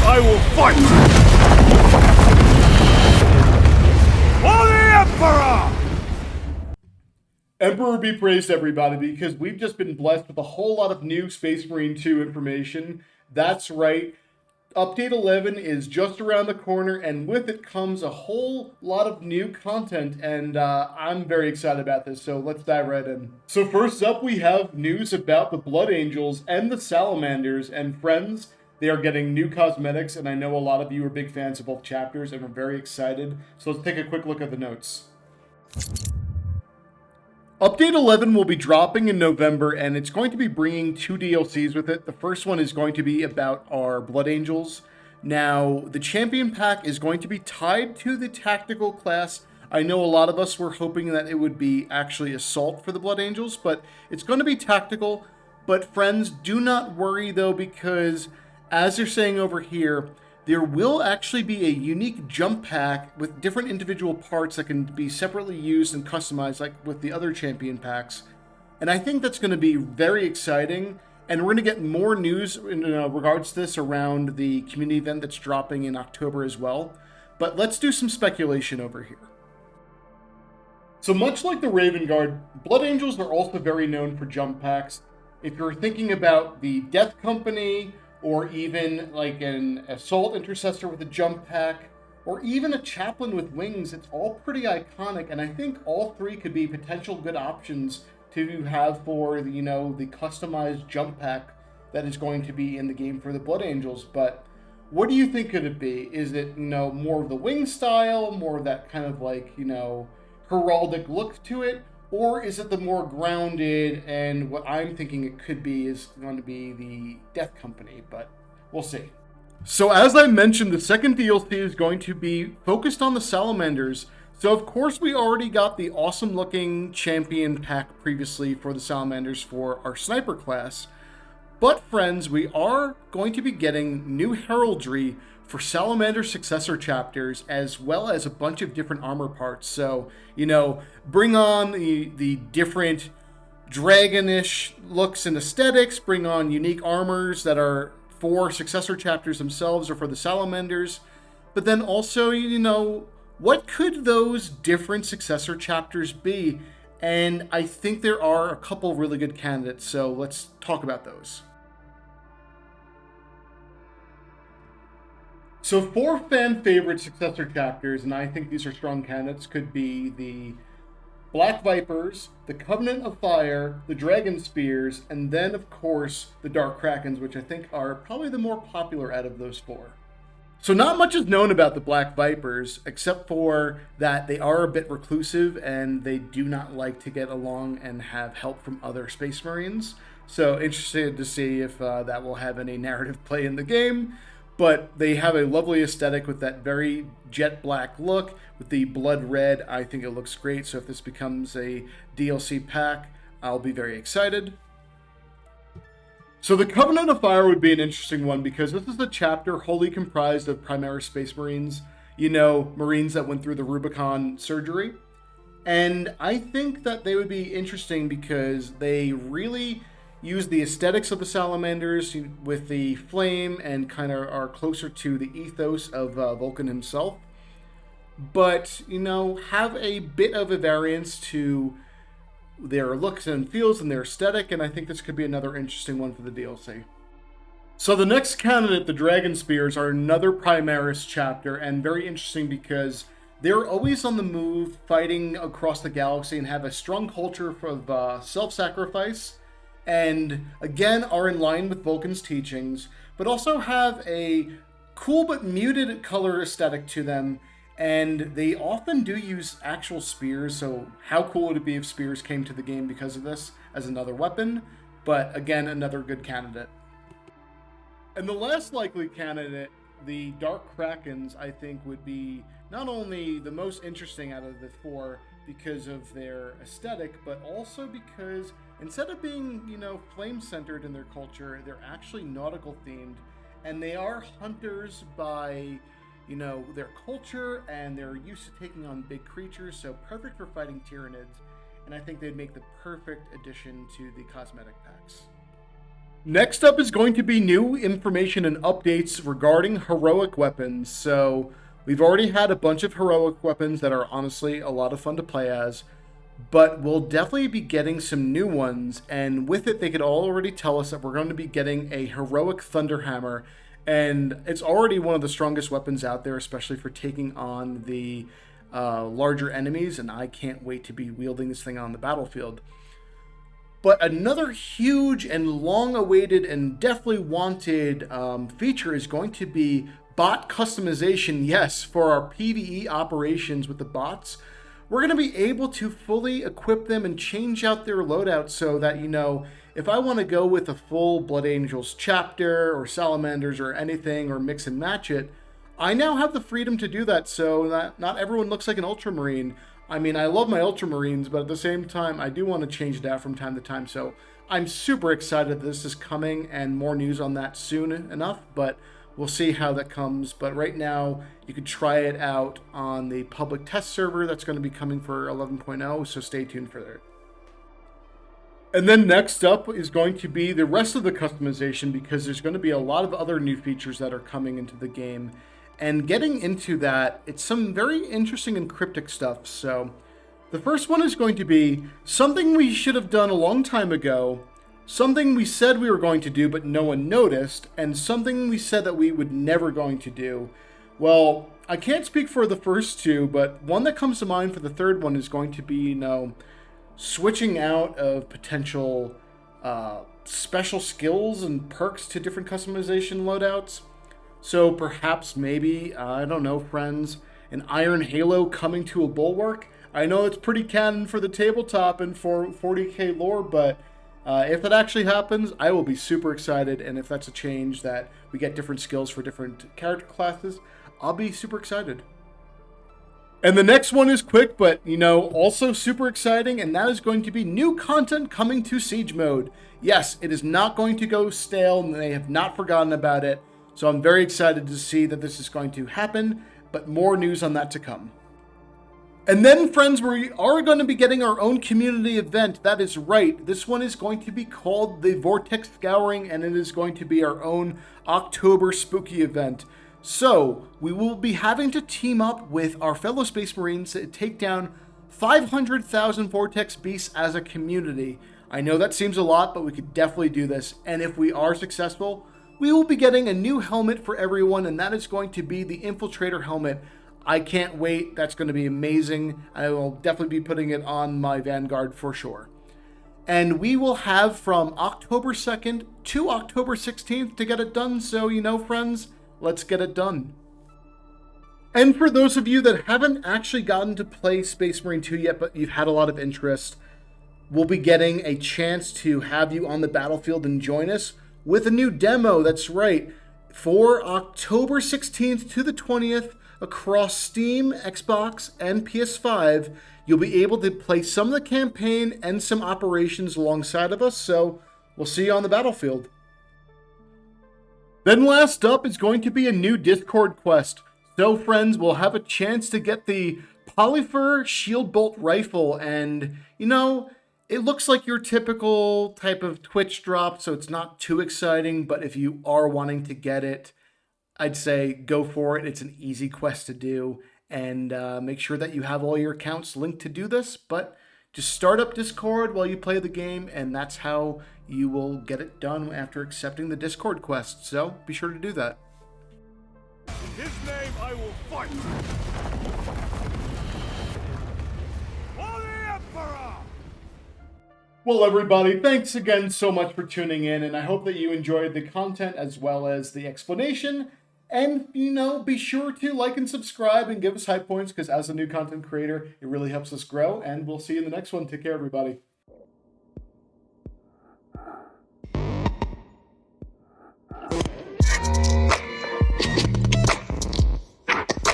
I will fight! For the Emperor! Emperor be praised, everybody, because we've just been blessed with a whole lot of new Space Marine 2 information. That's right. Update 11 is just around the corner, and with it comes a whole lot of new content, and I'm very excited about this, so let's dive right in. So first up, we have news about the Blood Angels and the Salamanders, and friends, they are getting new cosmetics, and I know a lot of you are big fans of both chapters, and are very excited, so let's take a quick look at the notes. Update 11 will be dropping in November, and it's going to be bringing 2 DLCs with it. The first one is going to be about our Blood Angels. Now, the Champion Pack is going to be tied to the Tactical class. I know a lot of us were hoping that it would be actually Assault for the Blood Angels, but it's going to be Tactical. But friends, do not worry though, because as they're saying over here, there will actually be a unique jump pack with different individual parts that can be separately used and customized like with the other champion packs. And I think that's going to be very exciting. And we're going to get more news in regards to this around the community event that's dropping in October as well. But let's do some speculation over here. So much like the Raven Guard, Blood Angels are also very known for jump packs. If you're thinking about the Death Company, or even like an Assault Intercessor with a jump pack, or even a Chaplain with wings, it's all pretty iconic, and I think all three could be potential good options to have for the customized jump pack that is going to be in the game for the Blood Angels. But what do you think could it be? Is it more of the wing style, more of that kind of like heraldic look to it? Or is it the more grounded, and what I'm thinking it could be is going to be the Death Company, but we'll see. So as I mentioned, the second DLC is going to be focused on the Salamanders. So of course we already got the awesome looking champion pack previously for the Salamanders for our sniper class. But friends, we are going to be getting new heraldry for Salamander successor chapters, as well as a bunch of different armor parts. So, bring on the different dragonish looks and aesthetics, bring on unique armors that are for successor chapters themselves or for the Salamanders. But then also, what could those different successor chapters be? And I think there are a couple really good candidates, so let's talk about those. So 4 fan favorite successor chapters, and I think these are strong candidates, could be the Black Vipers, the Covenant of Fire, the Dragon Spears, and then of course the Dark Krakens, which I think are probably the more popular out of those 4. So not much is known about the Black Vipers, except for that they are a bit reclusive and they do not like to get along and have help from other Space Marines. So interested to see if that will have any narrative play in the game. But they have a lovely aesthetic with that very jet black look with the blood red. I think it looks great. So if this becomes a DLC pack, I'll be very excited. So the Covenant of Fire would be an interesting one because this is a chapter wholly comprised of Primaris Space Marines. Marines that went through the Rubicon surgery. And I think that they would be interesting because they really use the aesthetics of the Salamanders with the flame and kind of are closer to the ethos of Vulcan himself. But, have a bit of a variance to their looks and feels and their aesthetic, and I think this could be another interesting one for the DLC. So the next candidate, the Dragon Spears, are another Primaris chapter, and very interesting because they're always on the move, fighting across the galaxy, and have a strong culture of self-sacrifice, and again are in line with Vulcan's teachings, but also have a cool but muted color aesthetic to them, and they often do use actual spears, so how cool would it be if spears came to the game because of this as another weapon? But again, another good candidate. And the last likely candidate, the Dark Krakens, I think would be not only the most interesting out of the 4 because of their aesthetic, but also because instead of being, flame-centered in their culture, they're actually nautical-themed, and they are hunters by, their culture, and they're used to taking on big creatures, so perfect for fighting Tyranids, and I think they'd make the perfect addition to the cosmetic packs. Next up is going to be new information and updates regarding heroic weapons. So we've already had a bunch of heroic weapons that are honestly a lot of fun to play as, but we'll definitely be getting some new ones. And with it, they could already tell us that we're going to be getting a heroic Thunderhammer, and it's already one of the strongest weapons out there, especially for taking on the larger enemies. And I can't wait to be wielding this thing on the battlefield. But another huge and long-awaited and definitely wanted feature is going to be bot customization. Yes, for our PvE operations with the bots, we're going to be able to fully equip them and change out their loadouts so that, you know, if I want to go with a full Blood Angels chapter or Salamanders or anything or mix and match it, I now have the freedom to do that so that not everyone looks like an Ultramarine. I mean, I love my Ultramarines, but at the same time, I do want to change it out from time to time. So I'm super excited this is coming, and more news on that soon enough, but we'll see how that comes. But right now, you can try it out on the public test server that's going to be coming for 11.0, so stay tuned for that. And then next up is going to be the rest of the customization, because there's going to be a lot of other new features that are coming into the game. And getting into that, it's some very interesting and cryptic stuff. So the first one is going to be something we should have done a long time ago, something we said we were going to do but no one noticed, and something we said that we would never going to do. Well, I can't speak for the first two, but one that comes to mind for the third one is going to be, you know, switching out of potential special skills and perks to different customization loadouts. So perhaps maybe, I don't know, friends, an Iron Halo coming to a Bulwark. I know it's pretty canon for the tabletop and for 40k lore, but if it actually happens, I will be super excited. And if that's a change that we get different skills for different character classes, I'll be super excited. And the next one is quick, but, you know, also super exciting, and that is going to be new content coming to Siege Mode. Yes, it is not going to go stale, and they have not forgotten about it. So I'm very excited to see that this is going to happen, but more news on that to come. And then, friends, we are going to be getting our own community event. That is right. This one is going to be called the Vortex Scouring, and it is going to be our own October spooky event. So we will be having to team up with our fellow Space Marines to take down 500,000 Vortex beasts as a community. I know that seems a lot, but we could definitely do this. And if we are successful, we will be getting a new helmet for everyone, and that is going to be the Infiltrator helmet. I can't wait. That's going to be amazing. I will definitely be putting it on my Vanguard for sure. And we will have from October 2nd to October 16th to get it done. So, you know, friends, let's get it done. And for those of you that haven't actually gotten to play Space Marine 2 yet, but you've had a lot of interest, we'll be getting a chance to have you on the battlefield and join us with a new demo. That's right. For October 16th to the 20th, across Steam, Xbox, and PS5, you'll be able to play some of the campaign and some operations alongside of us, so we'll see you on the battlefield. Then last up is going to be a new Discord quest. So friends, we'll have a chance to get the Polyfer Shield Bolt Rifle, and, you know, it looks like your typical type of Twitch drop, so it's not too exciting, but if you are wanting to get it, I'd say go for it. It's an easy quest to do, and make sure that you have all your accounts linked to do this, but just start up Discord while you play the game, and that's how you will get it done after accepting the Discord quest, so be sure to do that. In his name I will fight! For the Emperor! Well, everybody, thanks again so much for tuning in, and I hope that you enjoyed the content as well as the explanation. And, you know, be sure to like and subscribe and give us high points, because as a new content creator, it really helps us grow, and we'll see you in the next one. Take care, everybody.